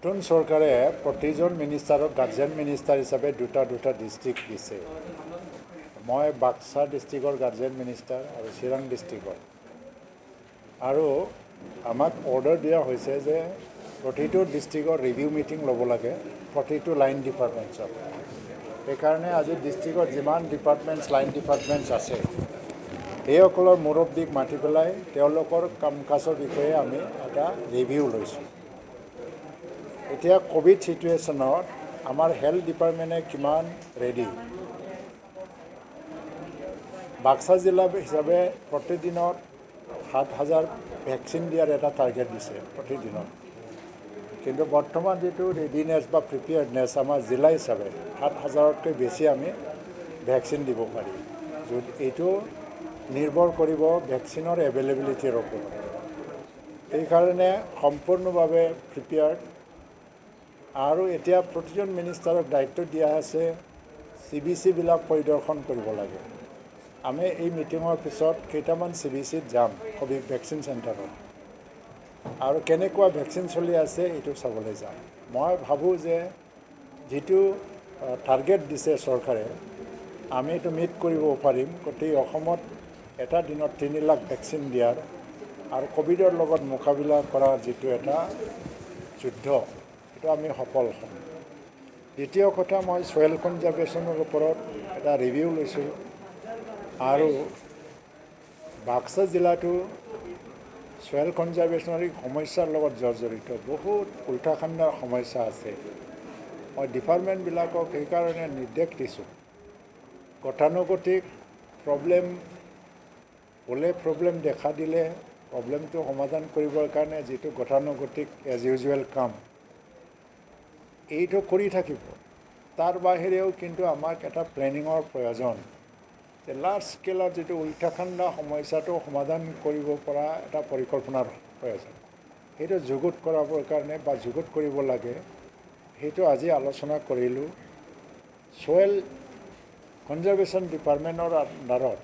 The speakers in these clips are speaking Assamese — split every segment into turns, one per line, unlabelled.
নতুন চৰকাৰে প্ৰতিজন মিনিষ্টাৰক গাৰ্জেন মিনিষ্টাৰ হিচাপে দুটা ডিষ্ট্ৰিক্ট দিছে। মই বাক্সা ডিষ্ট্ৰিক্টৰ গাৰ্জেন মিনিষ্টাৰ আৰু চিৰাং ডিষ্ট্ৰিক্টৰ। আৰু আমাক অৰ্ডাৰ দিয়া হৈছে যে প্ৰতিটো ডিষ্ট্ৰিক্টৰ ৰিভিউ মিটিং ল'ব লাগে প্ৰতিটো লাইন ডিপাৰ্টমেণ্টছত। সেইকাৰণে আজি ডিষ্ট্ৰিক্টত যিমান লাইন ডিপাৰ্টমেণ্টছ আছে সেইসকলৰ মুৰব্বীক মাতি পেলাই তেওঁলোকৰ কাম কাজৰ বিষয়ে আমি এটা ৰিভিউ লৈছোঁ। এতিয়া কোভিড চিটুৱেশ্যনত আমাৰ হেল্থ ডিপাৰ্টমেণ্টে কিমান ৰেডি। বাক্সা জিলা হিচাপে প্ৰতিদিনত 7,000 ভেকচিন দিয়াৰ এটা টাৰ্গেট দিছে প্ৰতিদিনত। কিন্তু বৰ্তমান যিটো ৰেডিনেছ বা প্ৰিপেয়াৰ্ডনেছ আমাৰ জিলা হিচাপে 7,000তকৈ বেছি আমি ভেকচিন দিব পাৰি। এইটো নিৰ্ভৰ কৰিব ভেকচিনৰ এভেইলেবিলিটিৰ ওপৰত। এইকাৰণে সম্পূৰ্ণভাৱে প্ৰিপেয়াৰ্ড। আৰু এতিয়া প্ৰতিজন মিনিষ্টাৰক দায়িত্ব দিয়া আছে CBCবিলাক পৰিদৰ্শন কৰিব লাগে। আমি এই মিটিঙৰ পিছত কেইটামান CBCত যাম কোভিড ভেকচিন চেণ্টাৰত আৰু কেনেকুৱা ভেকচিন চলি আছে এইটো চাবলৈ যাম। মই ভাবোঁ যে যিটো টাৰ্গেট দিছে চৰকাৰে আমি এইটো মিট কৰিব পাৰিম। গোটেই অসমত এটা দিনত 3 লাখ ভেকচিন দিয়াৰ আৰু কোভিডৰ লগত মোকাবিলা কৰাৰ যিটো এটা যুদ্ধ এইটো আমি সফল হ'ম। দ্বিতীয় কথা, মই ছয়েল কনজাৰ্ভেশ্যনৰ ওপৰত এটা ৰিভিউ লৈছোঁ। আৰু বাক্সা জিলাটো ছয়েল কনজাৰ্ভেশ্যনৰ সমস্যাৰ লগত জড়িত বহুত উল্টাখাণ্ডাৰ সমস্যা আছে। মই ডিপাৰ্টমেণ্টবিলাকক সেইকাৰণে নিৰ্দেশ দিছোঁ গতানুগতিক প্ৰব্লেম দেখা দিলে প্ৰব্লেমটো সমাধান কৰিবৰ কাৰণে যিটো গতানুগতিক এজ ইউজুৱেল কাম এইটো কৰি থাকিব। তাৰ বাহিৰেও কিন্তু আমাক এটা প্লেনিঙৰ প্ৰয়োজন যে লাৰ্জ স্কেলত যিটো উল্টাখাণ্ডা সমস্যাটো সমাধান কৰিব পৰা এটা পৰিকল্পনাৰ প্ৰয়োজন। সেইটো যুগুত কৰাবৰ কাৰণে বা যুগুত কৰিব লাগে সেইটো আজি আলোচনা কৰিলোঁ। ছয়েল কনজাৰ্ভেশ্যন ডিপাৰ্টমেণ্টৰ আণ্ডাৰত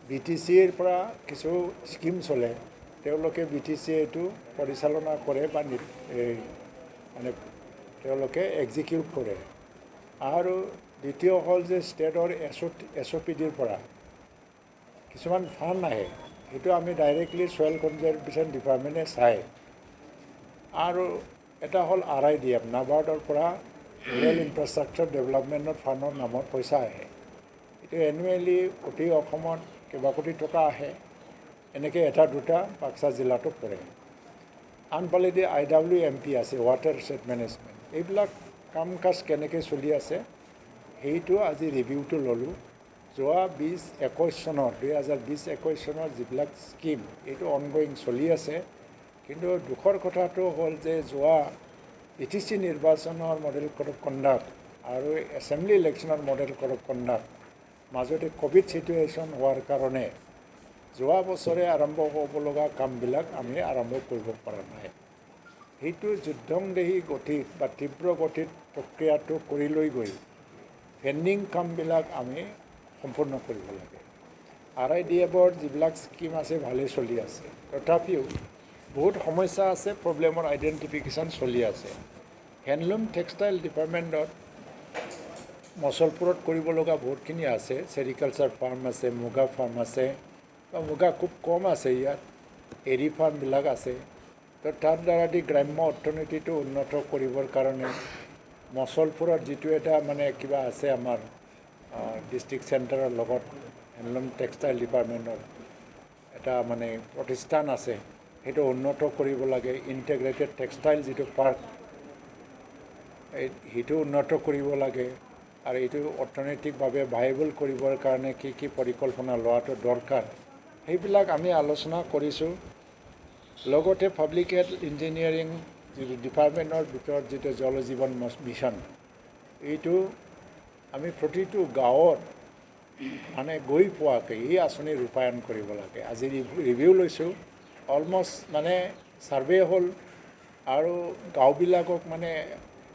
BTCৰ পৰা কিছু স্কিম চলে। তেওঁলোকে BTC এইটো পৰিচালনা কৰে বা মানে তেওঁলোকে এক্সিকিউট কৰে। আৰু দ্বিতীয় হ'ল যে ষ্টেটৰ SOPDৰ পৰা কিছুমান ফাণ্ড আহে, সেইটো আমি ডাইৰেক্টলি ছয়েল কনজাৰ্ভেশ্যন ডিপাৰ্টমেণ্টে চায়। আৰু এটা হ'ল RIDF নাবাৰ্ডৰ পৰা ৰুৰেল ইনফ্ৰাষ্ট্ৰাকচাৰ ডেভেলপমেণ্টৰ ফাণ্ডৰ নামত পইচা আহে। এইটো এনুৱেলি গোটেই অসমত কেইবা কোটি টকা আহে। এনেকৈ এটা দুটা বাক্সা জিলাতো পৰে। আনফালেদি IWMP আছে, ৱাটাৰ ৰিচোৰ্চ মেনেজমেণ্ট। এইবিলাক কাম কাজ কেনেকৈ চলি আছে সেইটো আজি ৰিভিউটো ল'লোঁ। যোৱা 2021 চনৰ যিবিলাক স্কিম এইটো অনগয়িং চলি আছে। কিন্তু দুখৰ কথাটো হ'ল যে যোৱা ETC নিৰ্বাচনৰ মডেল কোড অফ কণ্ডাক্ট আৰু এছেম্বলি ইলেকশ্যনৰ মডেল কোড অফ কণ্ডাক্ট মাজতে কোভিড চিটুৱেশ্যন হোৱাৰ কাৰণে যোৱা বছৰে আৰম্ভ হ'ব লগা কামবিলাক আমি আৰম্ভ কৰিব পৰা নাই। সেইটো যুদ্ধংদেহী গতিত বা তীব্ৰ গতিত প্ৰক্ৰিয়াটো কৰি লৈ গৈ পেণ্ডিং কামবিলাক আমি সম্পূৰ্ণ কৰিব লাগে। RIDFৰ যিবিলাক স্কিম আছে ভালেই চলি আছে, তথাপিও বহুত সমস্যা আছে, প্ৰব্লেমৰ আইডেণ্টিফিকেশ্যন চলি আছে। হেণ্ডলুম টেক্সটাইল ডিপাৰ্টমেণ্টত মচলপুৰত কৰিব লগা বহুতখিনি আছে। চেৰিকালচাৰ ফাৰ্ম আছে, মুগা ফাৰ্ম আছে, মুগা খুব কম আছে ইয়াত, এৰী ফাৰ্মবিলাক আছে। তো তাৰ দ্বাৰা গ্ৰাম্য অৰ্থনীতিটো উন্নত কৰিবৰ কাৰণে মচলপুৰত যিটো এটা মানে কিবা আছে আমাৰ ডিষ্ট্ৰিক্ট চেণ্টাৰৰ লগত হেণ্ডলুম টেক্সটাইল ডিপাৰ্টমেণ্টৰ এটা মানে প্ৰতিষ্ঠান আছে, সেইটো উন্নত কৰিব লাগে। ইণ্টিগ্ৰেটেড টেক্সটাইল যিটো পাৰ্ক সেইটো উন্নত কৰিব লাগে। আৰু এইটো অৰ্থনৈতিকভাৱে ভাইবল কৰিবৰ কাৰণে কি পৰিকল্পনা লোৱাটো দৰকাৰ সেইবিলাক আমি আলোচনা কৰিছোঁ। লগতে পাব্লিক হেল্থ ইঞ্জিনিয়াৰিং যিটো ডিপাৰ্টমেণ্টৰ ভিতৰত যিটো জল জীৱন মিছন এইটো আমি প্ৰতিটো গাঁৱত মানে গৈ পোৱাকৈ এই আঁচনি ৰূপায়ণ কৰিব লাগে। আজি ৰিভিউ লৈছোঁ, অলমষ্ট মানে ছাৰ্ভে হ'ল আৰু গাঁওবিলাকক মানে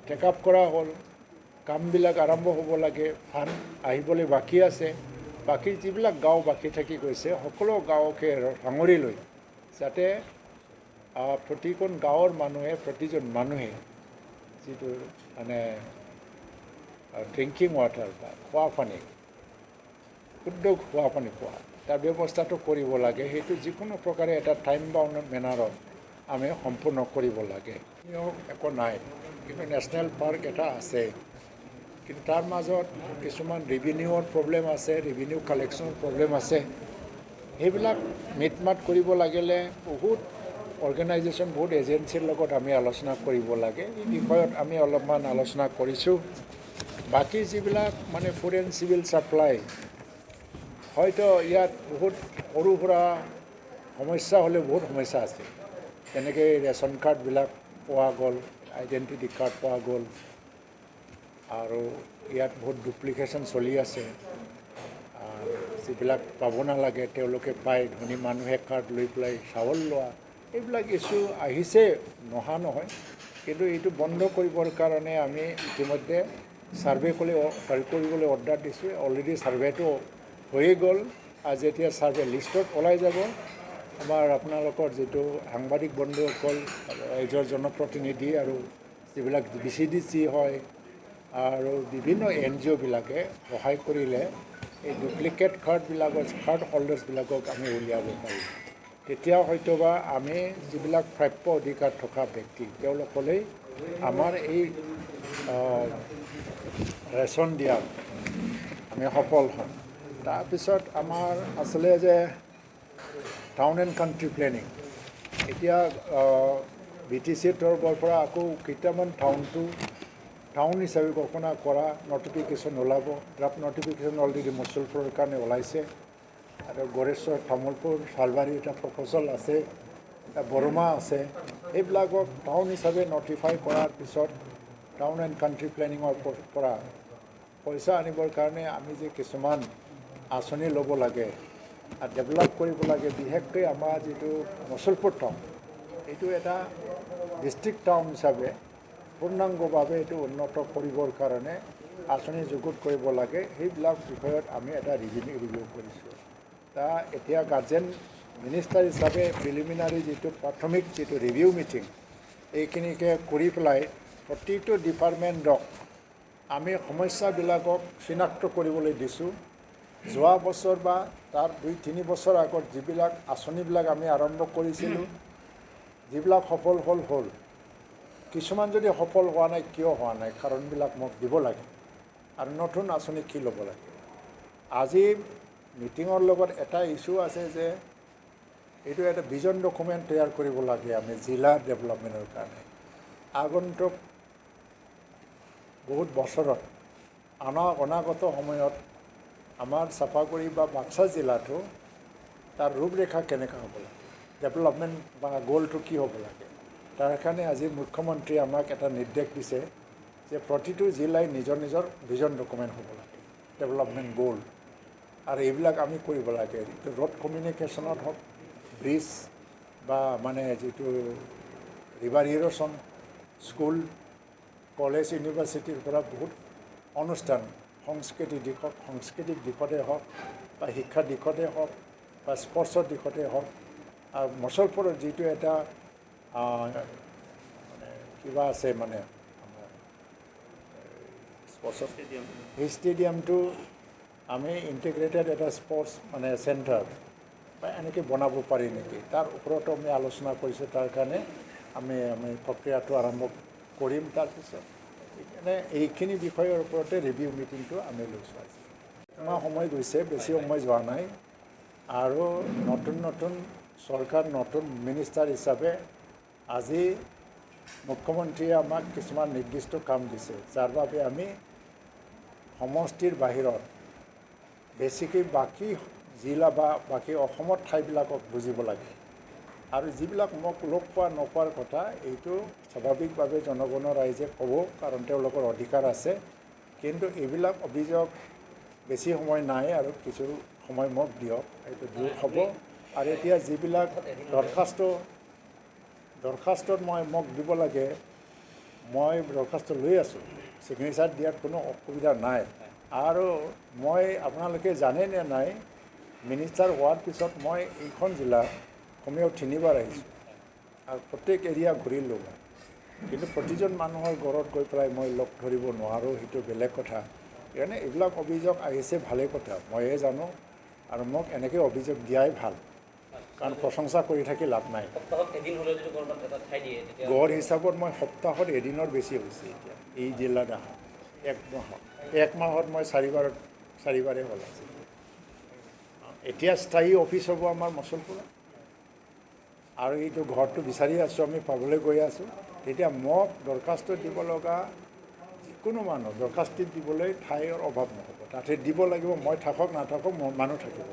টেক আপ কৰা হ'ল। কামবিলাক আৰম্ভ হ'ব লাগে, ফাণ্ড আহিবলৈ বাকী আছে। বাকী যিবিলাক গাঁও বাকী থাকি গৈছে সকলো গাঁৱকে সাঙুৰি লৈ যাতে প্ৰতিখন গাঁৱৰ মানুহে প্ৰতিজন মানুহে যিটো মানে ড্ৰিংকিং ৱাটাৰ বা খোৱা পানী শুদ্ধ খোৱা পানী পোৱা তাৰ ব্যৱস্থাটো কৰিব লাগে। সেইটো যিকোনো প্ৰকাৰে এটা টাইম বাউণ্ড মেনাৰত আমি সম্পূৰ্ণ কৰিব লাগে। একো নাই, কিন্তু নেশ্যনেল পাৰ্ক এটা আছে, কিন্তু তাৰ মাজত কিছুমান ৰেভিনিউৰ প্ৰব্লেম আছে, ৰেভিনিউ কালেকশ্যনৰ প্ৰব্লেম আছে। সেইবিলাক মিট মাত কৰিব লাগিলে বহুত অৰ্গেনাইজেশ্যন, বহুত এজেঞ্চিৰ লগত আমি আলোচনা কৰিব লাগে। এই বিষয়ত আমি অলপমান আলোচনা কৰিছোঁ। বাকী যিবিলাক মানে ফুড এণ্ড চিভিল ছাপ্লাই, হয়তো ইয়াত বহুত সৰু সুৰা সমস্যা হ'লেও বহুত সমস্যা আছে। যেনেকৈ ৰেচন কাৰ্ডবিলাক পোৱা গ'ল, আইডেণ্টিটি কাৰ্ড পোৱা গ'ল, আৰু ইয়াত বহুত ডুপ্লিকেশ্যন চলি আছে। যিবিলাক পাব নালাগে তেওঁলোকে পায়, ধনী মানুহে কাৰ্ড লৈ পেলাই চাউল লোৱা, এইবিলাক ইছ্যু আহিছে, নহা নহয়। কিন্তু এইটো বন্ধ কৰিবৰ কাৰণে আমি ইতিমধ্যে ছাৰ্ভে কৰিবলৈ অৰ্ডাৰ দিছোঁ। অলৰেডি ছাৰ্ভেটো হৈয়ে গ'ল। আৰু যেতিয়া ছাৰ্ভে লিষ্টত ওলাই যাব, আমাৰ আপোনালোকৰ যিটো সাংবাদিক বন্ধুসকল, ৰাইজৰ জনপ্ৰতিনিধি আৰু যিবিলাক VCDC হয় আৰু বিভিন্ন NGOবিলাকে সহায় কৰিলে এই ডুপ্লিকেট কাৰ্ড হোল্ডাৰ্ছবিলাকক আমি উলিয়াব পাৰিম। তেতিয়া হয়তোবা আমি যিবিলাক প্ৰাপ্য অধিকাৰ থকা ব্যক্তি তেওঁলোকলৈ আমাৰ এই ৰেচন দিয়াত আমি সফল হ'ম। তাৰপিছত আমাৰ আছিলে যে টাউন এণ্ড কাণ্ট্ৰি প্লেনিং। এতিয়া BTCৰ তৰফৰ পৰা আকৌ কেইটামান টাউন হিচাপে ঘোষণা কৰা নটিফিকেশ্যন ওলাব। ড্ৰাফ্ট নটিফিকেশ্যন অলৰেডি মুছলপুৰৰ কাৰণে ওলাইছে, আৰু গড়েশ্বৰ, তামোলপুৰ, চালবাৰী এটা প্ৰপ'জেল আছে, বৰমা আছে। এইবিলাকক টাউন হিচাপে নটিফাই কৰাৰ পিছত টাউন এণ্ড কাণ্ট্ৰি প্লেনিঙৰ পৰা পইচা আনিবৰ কাৰণে আমি যে কিছুমান আঁচনি ল'ব লাগে আৰু ডেভেলপ কৰিব লাগে। বিশেষকৈ আমাৰ যিটো মুছলপুৰ টাউন, এইটো এটা ডিষ্ট্ৰিক্ট টাউন হিচাপে পূৰ্ণাংগভাৱে এইটো উন্নত কৰিবৰ কাৰণে আঁচনি যুগুত কৰিব লাগে। সেইবিলাক বিষয়ত আমি এটা ৰিভিউ কৰিছোঁ। এতিয়া গাৰ্জেন মিনিষ্টাৰ হিচাপে প্ৰিলিমিনাৰী যিটো প্ৰাথমিক যিটো ৰিভিউ মিটিং, এইখিনিকে কৰি পেলাই প্ৰতিটো ডিপাৰ্টমেণ্টক আমি সমস্যাবিলাকক চিনাক্ত কৰিবলৈ দিছোঁ। যোৱা বছৰ বা তাৰ 2-3 বছৰ আগত যিবিলাক আঁচনিবিলাক আমি আৰম্ভ কৰিছিলোঁ, যিবিলাক সফল হ'ল, কিছুমান যদি সফল হোৱা নাই, কিয় হোৱা নাই, কাৰণবিলাক মোক দিব লাগে, আৰু নতুন আঁচনি কি ল'ব লাগে। আজি মিটিঙৰ লগত এটা ইছ্যু আছে যে এইটো এটা ভিজন ডকুমেণ্ট তৈয়াৰ কৰিব লাগে আমি জিলা ডেভেলপমেণ্টৰ কাৰণে। আগন্তুক বহুত বছৰত অনাগত সময়ত আমাৰ চাপাগুৰি বা বাক্সা জিলাটো তাৰ ৰূপৰেখা কেনেকৈ হ'ব লাগে, ডেভেলপমেণ্ট বা গ'লটো কি হ'ব লাগে। তাৰ কাৰণে আজি মুখ্যমন্ত্ৰীয়ে আমাক এটা নিৰ্দেশ দিছে যে প্ৰতিটো জিলাই নিজৰ ভিজন ডকুমেণ্ট হ'ব লাগে, ডেভেলপমেণ্ট গ'ল, আৰু এইবিলাক আমি কৰিব লাগে। ৰোড কমিউনিকেশ্যনত হওক, ব্ৰিজ বা মানে যিটো ৰিভাৰ ইৰ'শ্যন, স্কুল, কলেজ, ইউনিভাৰ্চিটিৰ পৰা বহুত অনুষ্ঠান সাংস্কৃতিক দিশতে হওক বা শিক্ষাৰ দিশতে হওক বা স্পৰ্টছৰ দিশতে হওক, আৰু মুছলপুৰত যিটো এটা মানে কিবা আছে মানে আমাৰ স্পৰ্টছৰ সেই ষ্টেডিয়ামটো আমি ইণ্টিগ্ৰেটেড এটা স্পৰ্টছ মানে চেণ্টাৰ বা এনেকৈ বনাব পাৰি নেকি, তাৰ ওপৰতো আমি আলোচনা কৰিছোঁ। তাৰ কাৰণে আমি প্ৰক্ৰিয়াটো আৰম্ভ কৰিম। তাৰপিছত মানে এইখিনি বিষয়ৰ ওপৰতে ৰিভিউ মিটিংটো আমি লৈছোঁ। আজি আমাৰ সময় গৈছে, বেছি সময় যোৱা নাই, আৰু নতুন চৰকাৰ, নতুন মিনিষ্টাৰ হিচাপে আজি মুখ্যমন্ত্ৰীয়ে আমাক কিছুমান নিৰ্দিষ্ট কাম দিছে, যাৰ বাবে আমি সমষ্টিৰ বাহিৰত বেছিকৈ বাকী জিলা বা বাকী অসমৰ ঠাইবিলাকক বুজিব লাগে। আৰু যিবিলাক মোক লগ নোপোৱাৰ কথা, এইটো স্বাভাৱিকভাৱে জনগণৰ ৰাইজে ক'ব, কাৰণ তেওঁলোকৰ অধিকাৰ আছে। কিন্তু এইবিলাক অভিযোগ বেছি সময় নাই, আৰু কিছু সময় মোক দিয়ক, এইটো দূৰ হ'ব। আৰু এতিয়া যিবিলাক দৰখাস্তত মোক দিব লাগে, মই দৰখাস্ত লৈ আছোঁ, ছিগনেচাৰ দিয়াত কোনো অসুবিধা নাই। আৰু মই আপোনালোকে জানে নে নাই, মিনিষ্টাৰ হোৱাৰ পিছত মই এইখন জিলাত কমেও 3 বাৰ আহিছোঁ, আৰু প্ৰত্যেক এৰিয়া ঘূৰিলোঁ মই, কিন্তু প্ৰতিজন মানুহৰ ঘৰত গৈ পেলাই মই লগ ধৰিব নোৱাৰোঁ, সেইটো বেলেগ কথা। সেইকাৰণে এইবিলাক অভিযোগ আহিছে ভালেই কথা, ময়ে জানো, আৰু মোক এনেকৈ অভিযোগ দিয়াই ভাল, কাৰণ প্ৰশংসা কৰি থাকি লাভ নাই। গড় হিচাপত মই সপ্তাহত এদিনৰ বেছি হৈছে এতিয়া এই জিলাত অহা। এক মাহত মই চাৰিবাৰেই হ'ল আছে। এতিয়া স্থায়ী অফিচ হ'ব আমাৰ মচলপুৰত, আৰু এইটো ঘৰটো বিচাৰি আছোঁ, আমি পাবলৈ গৈ আছোঁ। তেতিয়া মোক দৰখাস্ত দিব লগা যিকোনো মানুহ দৰখাস্ত দিবলৈ ঠাইৰ অভাৱ নহ'ব, তাতে দিব লাগিব, মই থাকক নাথাকক মানুহ থাকিব।